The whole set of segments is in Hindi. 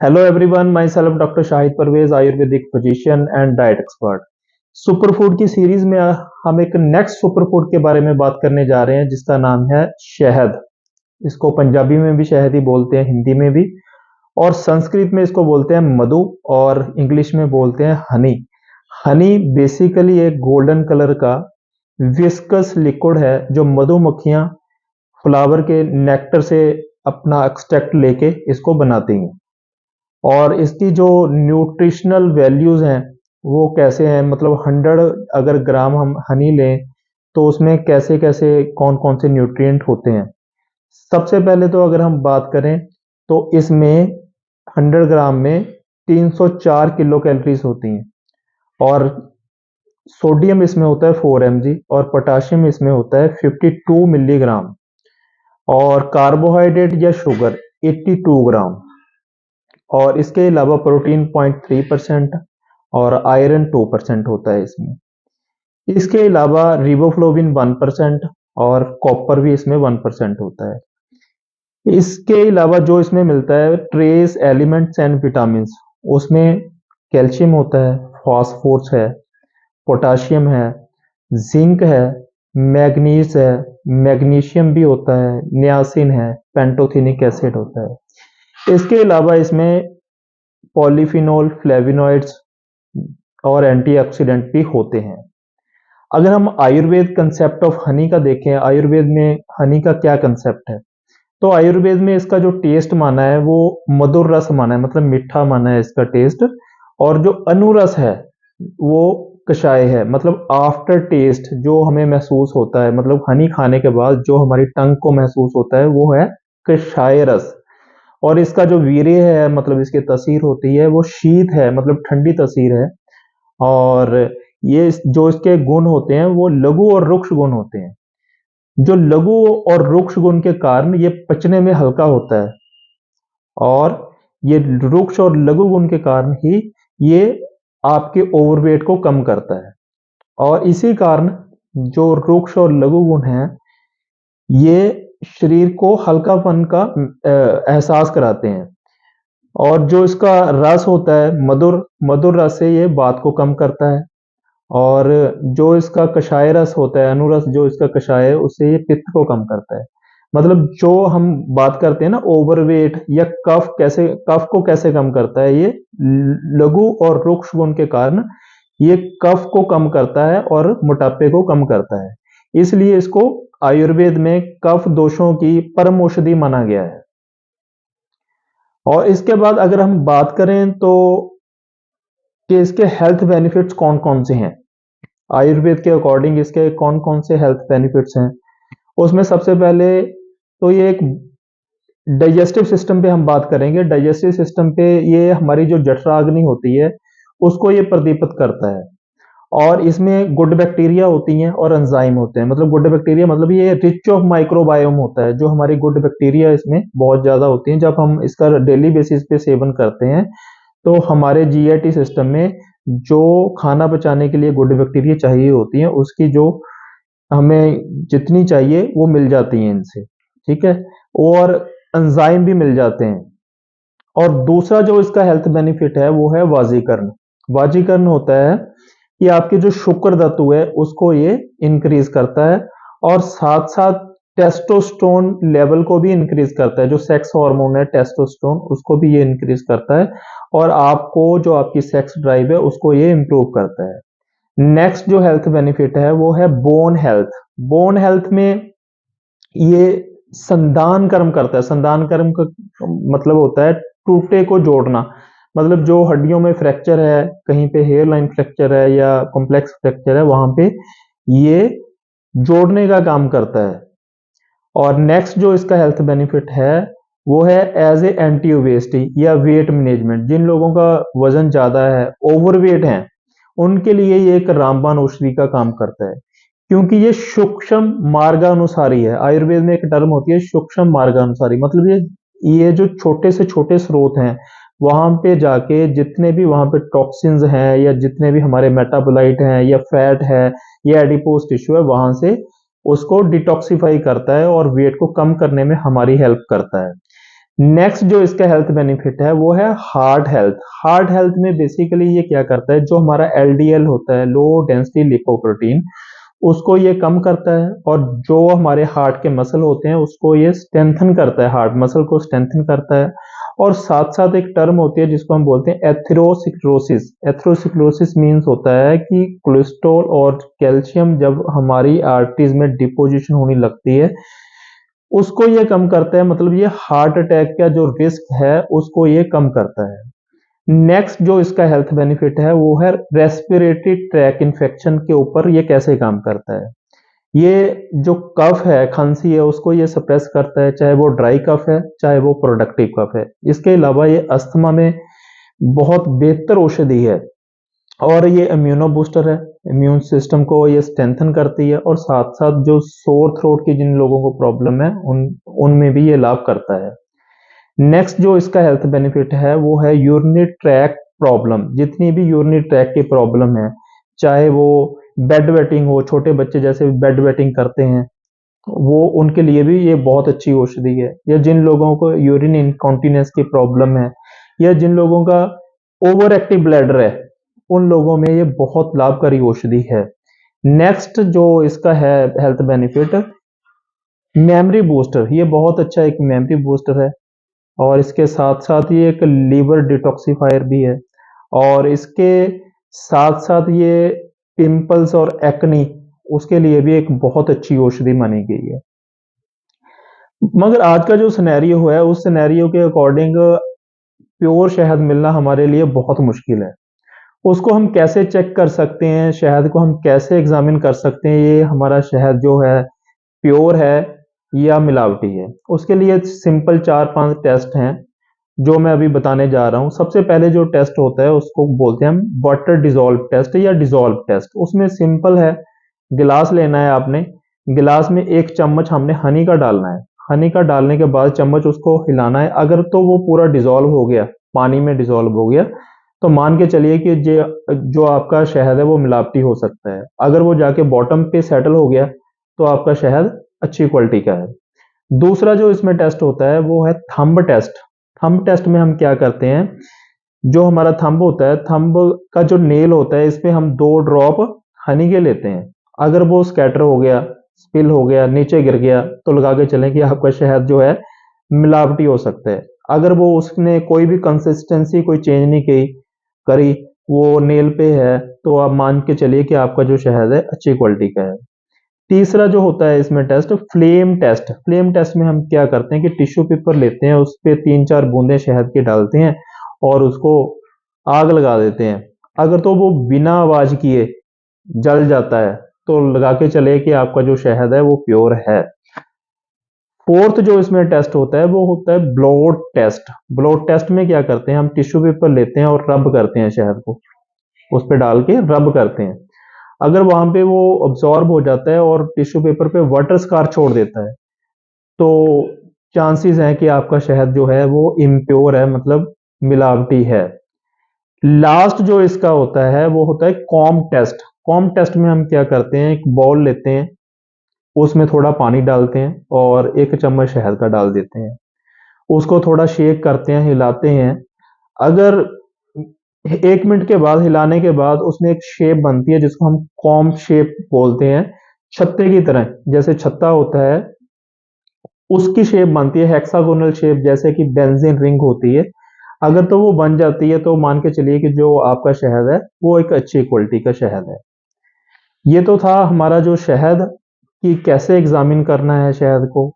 Hello everyone, myself doctor Shahid Parvez, Ayurvedic physician and diet expert. Super food की सीरीज में हम एक नेक्स्ट सुपर फूड के बारे में बात करने जा रहे हैं जिसका नाम है शहद। इसको पंजाबी में भी शहद ही बोलते हैं, हिंदी में भी, और संस्कृत में इसको बोलते हैं मधु, और इंग्लिश में बोलते हैं हनी। हनी बेसिकली एक गोल्डन कलर का विस्कस लिक्विड है जो मधुमक्खियां फ्लावर के नेक्टर से अपना एक्सट्रैक्ट लेके इसको बनाती हैं। और इसकी जो न्यूट्रिशनल वैल्यूज हैं वो कैसे हैं, मतलब 100 अगर ग्राम हम हनी लें तो उसमें कैसे कैसे कौन कौन से न्यूट्रिएंट होते हैं। सबसे पहले तो अगर हम बात करें तो इसमें 100 ग्राम में 304 किलो कैलोरीज होती हैं, और सोडियम इसमें होता है 4 mg, और पोटाशियम इसमें होता है 52 मिलीग्राम, और कार्बोहाइड्रेट या शुगर 82 ग्राम, और इसके अलावा प्रोटीन 0.3% और आयरन 2% होता है इसमें। इसके अलावा रिबोफ्लोविन 1% और कॉपर भी इसमें 1% होता है। इसके अलावा जो इसमें मिलता है ट्रेस एलिमेंट्स एंड विटामिन, उसमें कैल्शियम होता है, फास्फोरस है, पोटाशियम है, जिंक है, मैग्नीज है, मैग्नीशियम भी होता है, नियासिन है, पेंटोथेनिक एसिड होता है। इसके अलावा इसमें पॉलीफिनोल, फ्लेविनॉइड्स और एंटीऑक्सीडेंट भी होते हैं। अगर हम आयुर्वेद कंसेप्ट ऑफ हनी का देखें, आयुर्वेद में हनी का क्या कंसेप्ट है, तो आयुर्वेद में इसका जो टेस्ट माना है वो मधुर रस माना है, मतलब मीठा माना है इसका टेस्ट। और जो अनुरस है वो कषाय है, मतलब आफ्टर टेस्ट जो हमें महसूस होता है, मतलब हनी खाने के बाद जो हमारी टंग को महसूस होता है वो है कषाय रस। और इसका जो वीर्य है, मतलब इसकी तसीर होती है वो शीत है, मतलब ठंडी तसीर है। और ये जो इसके गुण होते हैं वो लघु और रुक्ष गुण होते हैं। जो लघु और रुक्ष गुण के कारण ये पचने में हल्का होता है, और ये रुक्ष और लघु गुण के कारण ही ये आपके ओवरवेट को कम करता है। और इसी कारण जो रुक्ष और लघु गुण हैं ये शरीर को हल्कापन का एहसास कराते हैं। और जो इसका रस होता है मधुर मधुर रस से ये बात को कम करता है। और जो इसका कषाय रस होता है, अनुरस जो इसका कषाय है, उससे ये पित्त को कम करता है। मतलब जो हम बात करते हैं ना ओवरवेट या कफ, कैसे कफ को कैसे कम करता है, ये लघु और रुक्ष गुण के कारण ये कफ को कम करता है और मोटापे को कम करता है। इसलिए इसको आयुर्वेद में कफ दोषों की परम औषधि माना गया है। और इसके बाद अगर हम बात करें तो कि इसके हेल्थ बेनिफिट्स कौन कौन से हैं, आयुर्वेद के अकॉर्डिंग इसके कौन कौन से हेल्थ बेनिफिट्स हैं, उसमें सबसे पहले तो ये एक डाइजेस्टिव सिस्टम पे हम बात करेंगे। डाइजेस्टिव सिस्टम पे ये हमारी जो जठराग्नि होती है उसको ये प्रदीपित करता है। और इसमें गुड बैक्टीरिया होती हैं और एंजाइम होते हैं, मतलब गुड बैक्टीरिया मतलब ये रिच ऑफ माइक्रोबायोम होता है। जो हमारी गुड बैक्टीरिया इसमें बहुत ज़्यादा होती हैं, जब हम इसका डेली बेसिस पे सेवन करते हैं तो हमारे जीआईटी सिस्टम में जो खाना पचाने के लिए गुड बैक्टीरिया चाहिए होती हैं उसकी जो हमें जितनी चाहिए वो मिल जाती हैं इनसे, ठीक है। और एंजाइम भी मिल जाते हैं। और दूसरा जो इसका हेल्थ बेनिफिट है वो है वाजीकरण। वाजीकरण होता है कि आपकी जो शुक्र धातु है उसको ये इंक्रीज करता है, और साथ साथ टेस्टोस्टेरोन लेवल को भी इंक्रीज करता है। जो सेक्स हार्मोन है टेस्टोस्टेरोन, उसको भी ये इंक्रीज करता है, और आपको जो आपकी सेक्स ड्राइव है उसको ये इंप्रूव करता है। नेक्स्ट जो हेल्थ बेनिफिट है वो है बोन हेल्थ। बोन हेल्थ में ये संधान कर्म करता है। संधान कर्म का मतलब होता है टूटे को जोड़ना, मतलब जो हड्डियों में फ्रैक्चर है, कहीं पे हेयर लाइन फ्रैक्चर है या कॉम्प्लेक्स फ्रैक्चर है, वहां पे ये जोड़ने का काम करता है। और नेक्स्ट जो इसका हेल्थ बेनिफिट है वो है एज ए एंटी ओबेसिटी या वेट मैनेजमेंट। जिन लोगों का वजन ज्यादा है, ओवरवेट है, उनके लिए ये एक रामबाण औषधि का काम करता है, क्योंकि ये सूक्ष्म मार्गानुसारी है। आयुर्वेद में एक टर्म होती है सूक्ष्म मार्गानुसारी, मतलब ये जो छोटे से छोटे स्रोत हैं वहां पे जाके जितने भी वहां पे टॉक्सिन्स हैं या जितने भी हमारे मेटाबोलाइट हैं या फैट है या एडिपोज टिश्यू है, वहां से उसको डिटॉक्सिफाई करता है और वेट को कम करने में हमारी हेल्प करता है। नेक्स्ट जो इसका हेल्थ बेनिफिट है वो है हार्ट हेल्थ। हार्ट हेल्थ में बेसिकली ये क्या करता है, जो हमारा एलडीएल होता है, लो डेंसिटी लिपोप्रोटीन, उसको ये कम करता है, और जो हमारे हार्ट के मसल होते हैं उसको ये स्ट्रेंथन करता है, हार्ट मसल को स्ट्रेंथन करता है। और साथ साथ एक टर्म होती है जिसको हम बोलते हैं एथेरोस्क्लेरोसिस। एथेरोस्क्लेरोसिस मीन्स होता है कि कोलेस्ट्रॉल और कैल्शियम जब हमारी आर्टरीज में डिपोजिशन होने लगती है उसको ये कम करता है, मतलब ये हार्ट अटैक का जो रिस्क है उसको ये कम करता है। नेक्स्ट जो इसका हेल्थ बेनिफिट है वो है रेस्पिरेटरी ट्रैक इन्फेक्शन के ऊपर ये कैसे काम करता है। ये जो कफ है, खांसी है, उसको ये सप्रेस करता है, चाहे वो ड्राई कफ है चाहे वो प्रोडक्टिव कफ है। इसके अलावा ये अस्थमा में बहुत बेहतर औषधि है, और ये इम्यूनो बूस्टर है, इम्यून सिस्टम को ये स्ट्रेंथन करती है, और साथ साथ जो सोर थ्रोट की जिन लोगों को प्रॉब्लम है उनमें भी ये लाभ करता है। नेक्स्ट जो इसका हेल्थ बेनिफिट है वो है यूरिनरी ट्रैक प्रॉब्लम। जितनी भी यूरिनरी ट्रैक की प्रॉब्लम है, चाहे वो बेड वेटिंग हो, छोटे बच्चे जैसे बेड वेटिंग करते हैं, वो उनके लिए भी ये बहुत अच्छी औषधि है। या जिन लोगों को यूरिन इनकॉन्टिनेंस की प्रॉब्लम है, या जिन लोगों का ओवर एक्टिव ब्लैडर है, उन लोगों में ये बहुत लाभकारी औषधि है। नेक्स्ट जो इसका है हेल्थ बेनिफिट, मेमोरी बूस्टर। ये बहुत अच्छा एक मेमोरी बूस्टर है, और इसके साथ साथ ये एक लीवर डिटॉक्सिफायर भी है, और इसके साथ साथ ये पिंपल्स और एक्नी उसके लिए भी एक बहुत अच्छी औषधि मानी गई है। मगर आज का जो सिनेरियो है उस सिनेरियो के अकॉर्डिंग प्योर शहद मिलना हमारे लिए बहुत मुश्किल है। उसको हम कैसे चेक कर सकते हैं, शहद को हम कैसे एग्जामिन कर सकते हैं ये हमारा शहद जो है प्योर है या मिलावटी है। उसके लिए सिंपल 4-5 टेस्ट हैं जो मैं अभी बताने जा रहा हूँ। सबसे पहले जो टेस्ट होता है उसको बोलते हैं हम वाटर डिजोल्व टेस्ट या डिजोल्व टेस्ट। उसमें सिंपल है, गिलास लेना है आपने, गिलास में 1 चम्मच हमने हनी का डालना है। हनी का डालने के बाद चम्मच उसको हिलाना है। अगर तो वो पूरा डिजोल्व हो गया, पानी में डिजोल्व हो गया, तो मान के चलिए कि जो आपका शहद है वो मिलावटी हो सकता है। अगर वो जाके बॉटम पे सेटल हो गया तो आपका शहद अच्छी क्वालिटी का है। दूसरा जो इसमें टेस्ट होता है वो है थंब टेस्ट। थंब टेस्ट में हम क्या करते हैं, जो हमारा थंब होता है, थंब का जो नेल होता है, इस पे हम 2 ड्रॉप हनी के लेते हैं। अगर वो स्कैटर हो गया, स्पिल हो गया, नीचे गिर गया, तो लगा के चलें कि आपका शहद जो है मिलावटी हो सकता है। अगर वो उसने कोई भी कंसिस्टेंसी कोई चेंज नहीं की करी, वो नेल पे है, तो आप मान के चलिए कि आपका जो शहद है अच्छी क्वालिटी का है। तीसरा जो होता है इसमें test, flame test. Flame test में हम क्या करते हैं कि टिश्यू पेपर लेते हैं, उस पे 3-4 बूंदे शहद के डालते हैं और उसको आग लगा देते हैं। अगर तो वो बिना आवाज किए जल जाता है तो लगा के चले कि आपका जो शहद है वो प्योर है। फोर्थ जो इसमें टेस्ट होता है वो होता है ब्लोट टेस्ट। ब्लोट टेस्ट में क्या करते हैं, हम टिश्यू पेपर लेते हैं और रब करते हैं शहद को, उस पर डाल के रब करते हैं। अगर वहां पे वो अब्सॉर्ब हो जाता है और टिश्यू पेपर पे वाटर स्कार छोड़ देता है, तो चांसेस हैं कि आपका शहद जो है वो इम्प्योर है, मतलब मिलावटी है। लास्ट जो इसका होता है वो होता है कॉम टेस्ट। कॉम टेस्ट में हम क्या करते हैं, एक बॉल लेते हैं, उसमें थोड़ा पानी डालते हैं और 1 चम्मच शहद का डाल देते हैं। उसको थोड़ा शेक करते हैं, हिलाते हैं। अगर 1 मिनट के बाद, हिलाने के बाद, उसमें एक शेप बनती है जिसको हम कॉम शेप बोलते हैं। छत्ते की तरह, जैसे छत्ता होता है उसकी शेप बनती है, हेक्सागोनल शेप, जैसे कि बेंजीन रिंग होती है। अगर तो वो बन जाती है तो मान के चलिए कि जो आपका शहद है वो एक अच्छी क्वालिटी का शहद है। ये तो था हमारा जो शहद कि कैसे एग्जामिन करना है शहद को।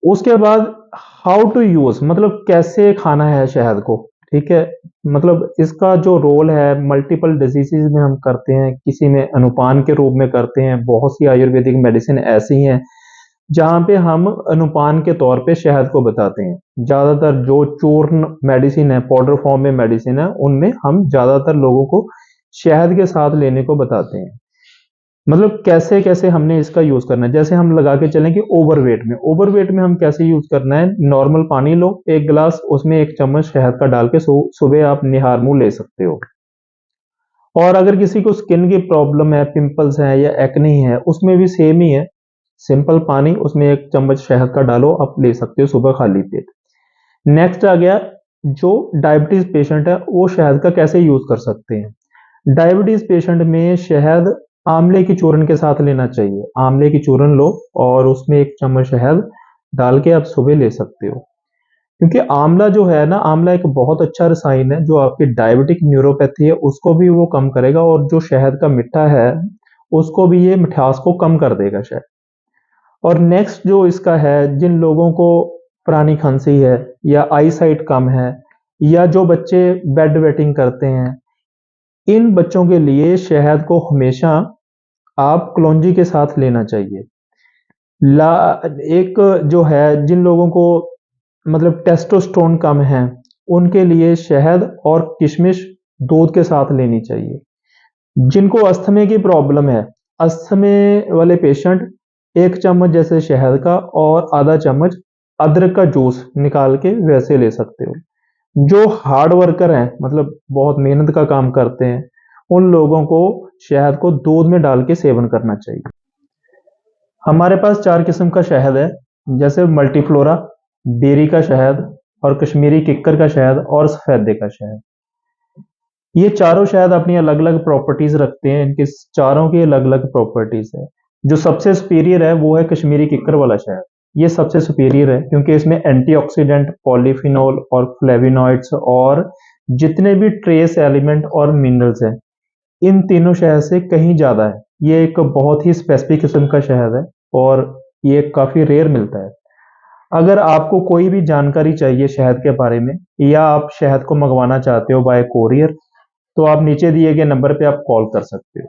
उसके बाद हाउ टू यूज, मतलब कैसे खाना है शहद को। ठीक है, मतलब इसका जो रोल है मल्टीपल डिजीजेज में हम करते हैं, किसी में अनुपान के रूप में करते हैं। बहुत सी आयुर्वेदिक मेडिसिन ऐसी हैं जहाँ पे हम अनुपान के तौर पे शहद को बताते हैं। ज्यादातर जो चूर्ण मेडिसिन है, पाउडर फॉर्म में मेडिसिन है, उनमें हम ज्यादातर लोगों को शहद के साथ लेने को बताते हैं। मतलब कैसे कैसे हमने इसका यूज करना है, जैसे हम लगा के चलें कि ओवरवेट में हम कैसे यूज करना है। नॉर्मल पानी लो 1 गिलास, उसमें 1 चम्मच शहद का डाल के सुबह आप निहार मुंह ले सकते हो। और अगर किसी को स्किन की प्रॉब्लम है, पिंपल्स है या एक्ने है, उसमें भी सेम ही है। सिंपल पानी, उसमें 1 चम्मच शहद का डालो, आप ले सकते हो सुबह खाली पेट। नेक्स्ट आ गया, जो डायबिटीज पेशेंट है वो शहद का कैसे यूज कर सकते हैं। डायबिटीज पेशेंट में शहद आंवले की चूर्ण के साथ लेना चाहिए। आंवले की चूर्ण लो और उसमें 1 चम्मच शहद डाल के आप सुबह ले सकते हो। क्योंकि आंवला जो है ना, आंवला एक बहुत अच्छा रसायन है जो आपकी डायबिटिक न्यूरोपैथी है उसको भी वो कम करेगा, और जो शहद का मिठा है उसको भी ये मिठास को कम कर देगा शहद। और नेक्स्ट जो इसका है, जिन लोगों को पुरानी खांसी है या आई साइट कम है, या जो बच्चे बेड वेटिंग करते हैं, इन बच्चों के लिए शहद को हमेशा आप कलौंजी के साथ लेना चाहिए। ला एक जो है, जिन लोगों को मतलब टेस्टोस्टेरोन कम है, उनके लिए शहद और किशमिश दूध के साथ लेनी चाहिए। जिनको अस्थमे की प्रॉब्लम है, अस्थमे वाले पेशेंट 1 चम्मच जैसे शहद का और आधा चम्मच अदरक का जूस निकाल के वैसे ले सकते हो। जो हार्ड वर्कर हैं, मतलब बहुत मेहनत का काम करते हैं, उन लोगों को शहद को दूध में डाल के सेवन करना चाहिए। हमारे पास 4 किस्म का शहद है, जैसे मल्टीफ्लोरा, बेरी का शहद, और कश्मीरी किक्कर का शहद, और सफेदे का शहद। ये चारों शहद अपनी अलग अलग प्रॉपर्टीज रखते हैं, इनके चारों की अलग अलग प्रॉपर्टीज है। जो सबसे सुपीरियर है वो है कश्मीरी किक्कर वाला शहद। ये सबसे सुपीरियर है क्योंकि इसमें एंटीऑक्सीडेंट, पॉलीफिनोल और फ्लेविनॉइड्स और जितने भी ट्रेस एलिमेंट और मिनरल्स हैं, इन तीनों शहद से कहीं ज्यादा है। ये एक बहुत ही स्पेसिफिक किस्म का शहद है और ये काफी रेयर मिलता है। अगर आपको कोई भी जानकारी चाहिए शहद के बारे में, या आप शहद को मंगवाना चाहते हो बाय कोरियर, तो आप नीचे दिए गए नंबर पे आप कॉल कर सकते हो।